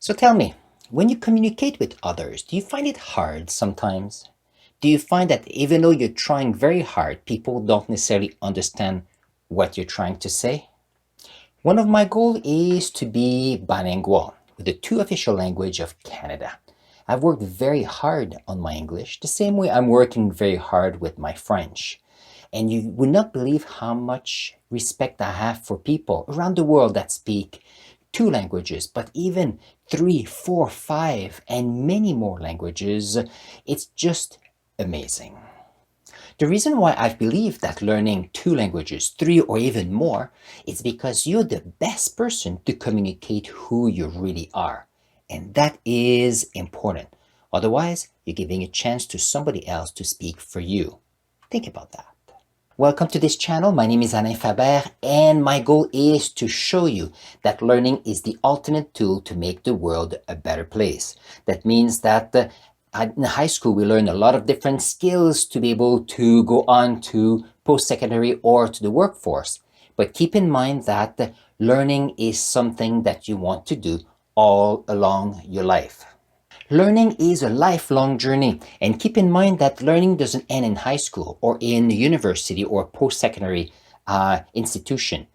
So tell me, when you communicate with others, do you find it hard sometimes? Do you find that even though you're trying very hard, people don't necessarily understand what you're trying to say? One of my goals is to be bilingual with the two official language of Canada. I've worked very hard on my English, the same way I'm working very hard with my French. And you would not believe how much respect I have for people around the world that speak two languages, but even three, four, five, and many more languages. It's just amazing. The reason why I believe that learning two languages, three or even more, is because you're the best person to communicate who you really are. And that is important. Otherwise, you're giving a chance to somebody else to speak for you. Think about that. Welcome to this channel. My name is Alain Faber, and my goal is to show you that learning is the ultimate tool to make the world a better place. That means that in high school, we learn a lot of different skills to be able to go on to post-secondary or to the workforce. But keep in mind that learning is something that you want to do all along your life. Learning is a lifelong journey, and keep in mind that learning doesn't end in high school or in university or post-secondary institution.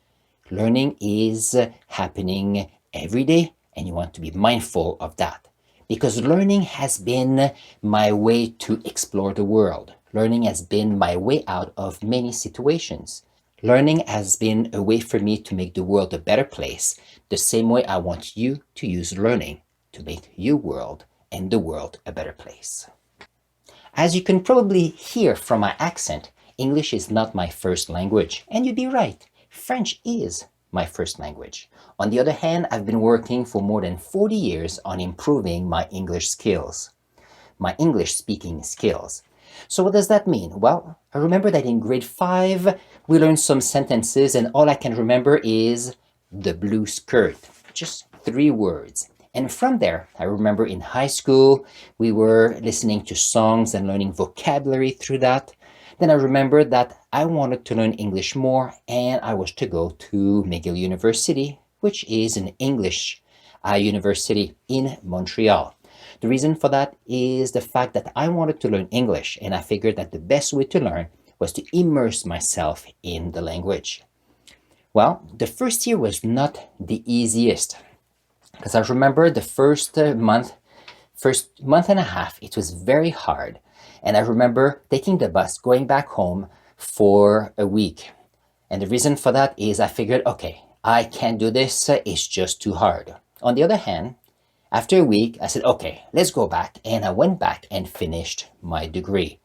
Learning is happening every day, and you want to be mindful of that. Because learning has been my way to explore the world. Learning has been my way out of many situations. Learning has been a way for me to make the world a better place, the same way I want you to use learning to make your world and the world a better place. As you can probably hear from my accent, English is not my first language, and you'd be right. French is my first language. On the other hand, I've been working for more than 40 years on improving my English skills, my English speaking skills. So what does that mean? Well, I remember that in grade 5, we learned some sentences, and all I can remember is the blue skirt. Just 3 words. And from there, I remember in high school, we were listening to songs and learning vocabulary through that. Then I remembered that I wanted to learn English more, and I was to go to McGill University, which is an English university in Montreal. The reason for that is the fact that I wanted to learn English, and I figured that the best way to learn was to immerse myself in the language. Well, the first year was not the easiest, because I remember the first month and a half, it was very hard. And I remember taking the bus, going back home for a week. And the reason for that is I figured, okay, I can't do this, it's just too hard. On the other hand, after a week, I said, okay, let's go back. And I went back and finished my degree.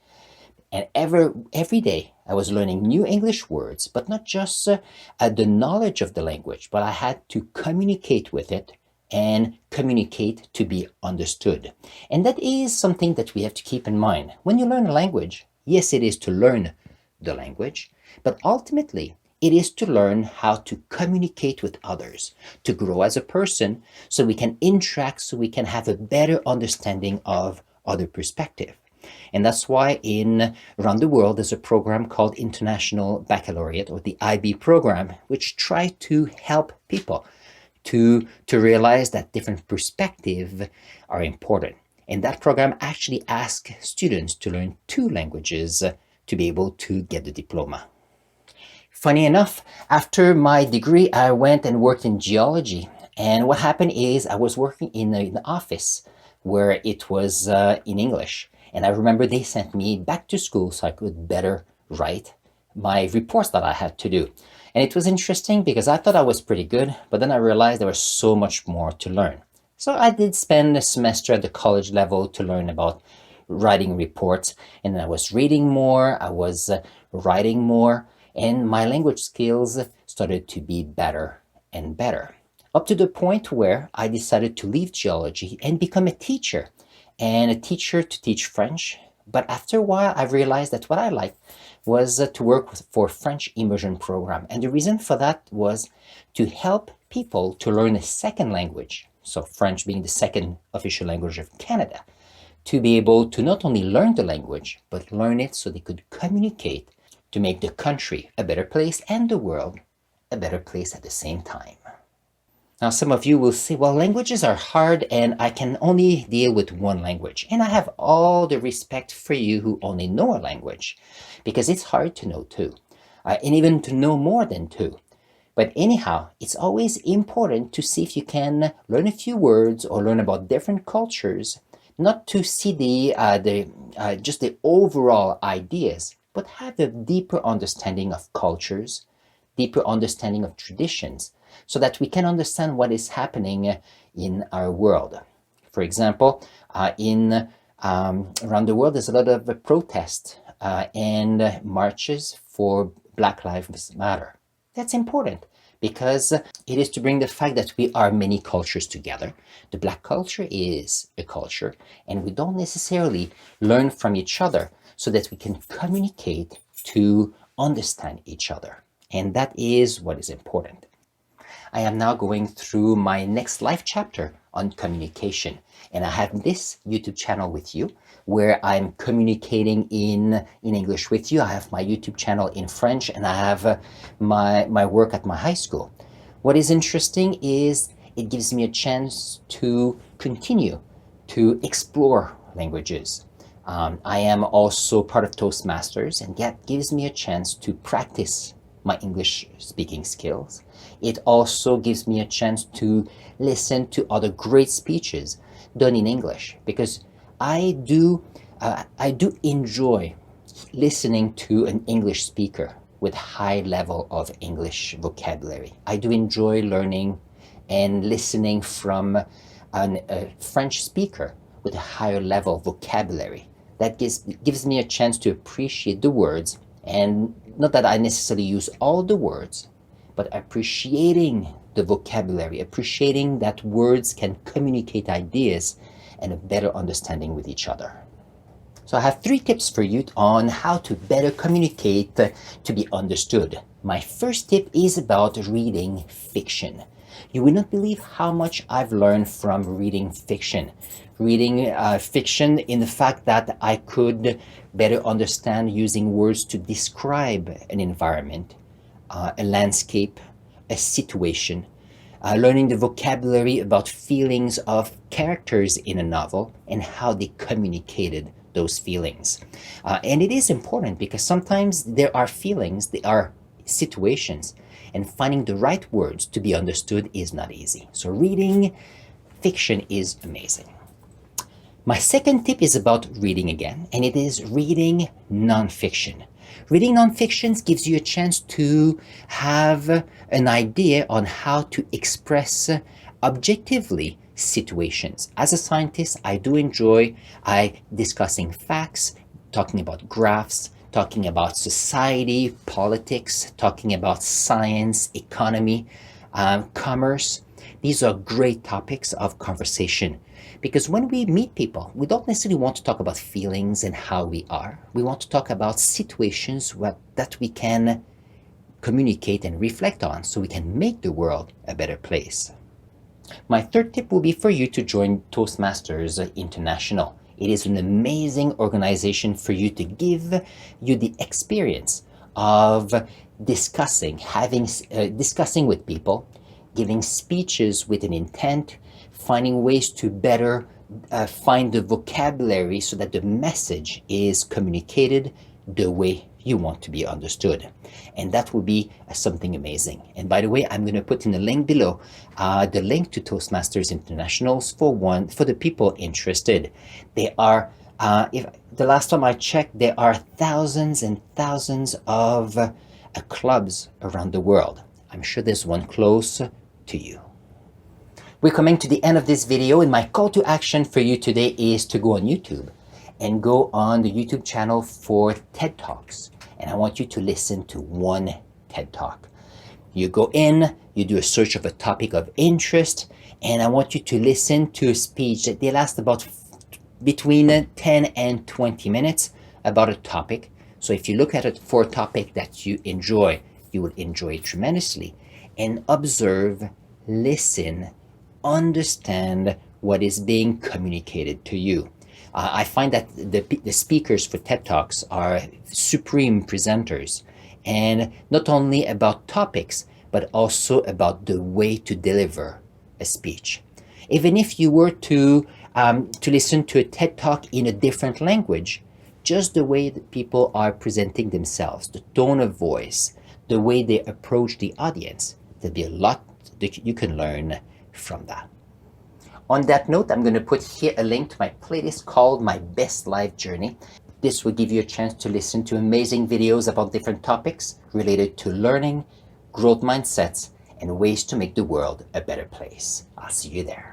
And every day I was learning new English words, but not just the knowledge of the language, but I had to communicate with it and communicate to be understood. And that is something that we have to keep in mind. When you learn a language, yes, it is to learn the language, but ultimately it is to learn how to communicate with others, to grow as a person, so we can interact, so we can have a better understanding of other perspective. And that's why around the world there's a program called International Baccalaureate, or the IB program, which try to help people to realize that different perspectives are important. And that program actually asks students to learn 2 languages to be able to get the diploma. Funny enough, after my degree, I went and worked in geology. And what happened is I was working in an office where it was in English. And I remember they sent me back to school so I could better write my reports that I had to do. And it was interesting because I thought I was pretty good, but then I realized there was so much more to learn. So I did spend a semester at the college level to learn about writing reports, and then I was reading more, I was writing more, and my language skills started to be better and better. Up to the point where I decided to leave geology and become a teacher, and a teacher to teach French. But after a while, I realized that what I liked was to work for French immersion program. And the reason for that was to help people to learn a second language, so French being the second official language of Canada, to be able to not only learn the language, but learn it so they could communicate to make the country a better place and the world a better place at the same time. Now, some of you will say, well, languages are hard and I can only deal with one language. And I have all the respect for you who only know a language, because it's hard to know two, and even to know more than two. But anyhow, it's always important to see if you can learn a few words or learn about different cultures, not to see just the overall ideas, but have a deeper understanding of cultures, deeper understanding of traditions, so that we can understand what is happening in our world. For example, around the world, there's a lot of protest and marches for Black Lives Matter. That's important because it is to bring the fact that we are many cultures together. The Black culture is a culture, and we don't necessarily learn from each other so that we can communicate to understand each other. And that is what is important. I am now going through my next life chapter on communication. And I have this YouTube channel with you where I'm communicating in English with you. I have my YouTube channel in French, and I have my work at my high school. What is interesting is it gives me a chance to continue to explore languages. I am also part of Toastmasters, and that gives me a chance to practice my English speaking skills. It also gives me a chance to listen to other great speeches done in English, because I do enjoy listening to an English speaker with high level of English vocabulary. I do enjoy learning and listening from a French speaker with a higher level vocabulary. That gives me a chance to appreciate the words, and not that I necessarily use all the words, but appreciating the vocabulary, appreciating that words can communicate ideas and a better understanding with each other. So I have 3 tips for you on how to better communicate to be understood. My first tip is about reading fiction. You will not believe how much I've learned from reading fiction. Reading fiction in the fact that I could better understand using words to describe an environment, a landscape, a situation, learning the vocabulary about feelings of characters in a novel and how they communicated those feelings. And it is important because sometimes there are feelings, there are situations, and finding the right words to be understood is not easy. So reading fiction is amazing. My second tip is about reading again, and it is reading nonfiction. Reading nonfiction gives you a chance to have an idea on how to express objectively situations. As a scientist, I do enjoy discussing facts, talking about graphs, talking about society, politics, talking about science, economy, commerce. These are great topics of conversation. Because when we meet people, we don't necessarily want to talk about feelings and how we are. We want to talk about situations that we can communicate and reflect on so we can make the world a better place. My third tip will be for you to join Toastmasters International. It is an amazing organization for you to give you the experience of discussing with people, giving speeches with an intent, finding ways to better find the vocabulary so that the message is communicated the way you want to be understood. And that will be something amazing. And by the way, I'm going to put in the link below the link to Toastmasters Internationals for the people interested. They are, if the last time I checked, there are thousands and thousands of clubs around the world. I'm sure there's one close to you. We're coming to the end of this video, and my call to action for you today is to go on YouTube and go on the YouTube channel for TED Talks. And I want you to listen to one TED Talk. You go in, you do a search of a topic of interest, and I want you to listen to a speech that they last about between 10 and 20 minutes about a topic. So if you look at it for a topic that you enjoy, you will enjoy it tremendously. And observe, listen, understand what is being communicated to you. I find that the speakers for TED Talks are supreme presenters, and not only about topics, but also about the way to deliver a speech. Even if you were to listen to a TED Talk in a different language, just the way that people are presenting themselves, the tone of voice, the way they approach the audience, there'll be a lot that you can learn from that. On that note, I'm going to put here a link to my playlist called My Best Life Journey. This will give you a chance to listen to amazing videos about different topics related to learning, growth mindsets, and ways to make the world a better place. I'll see you there.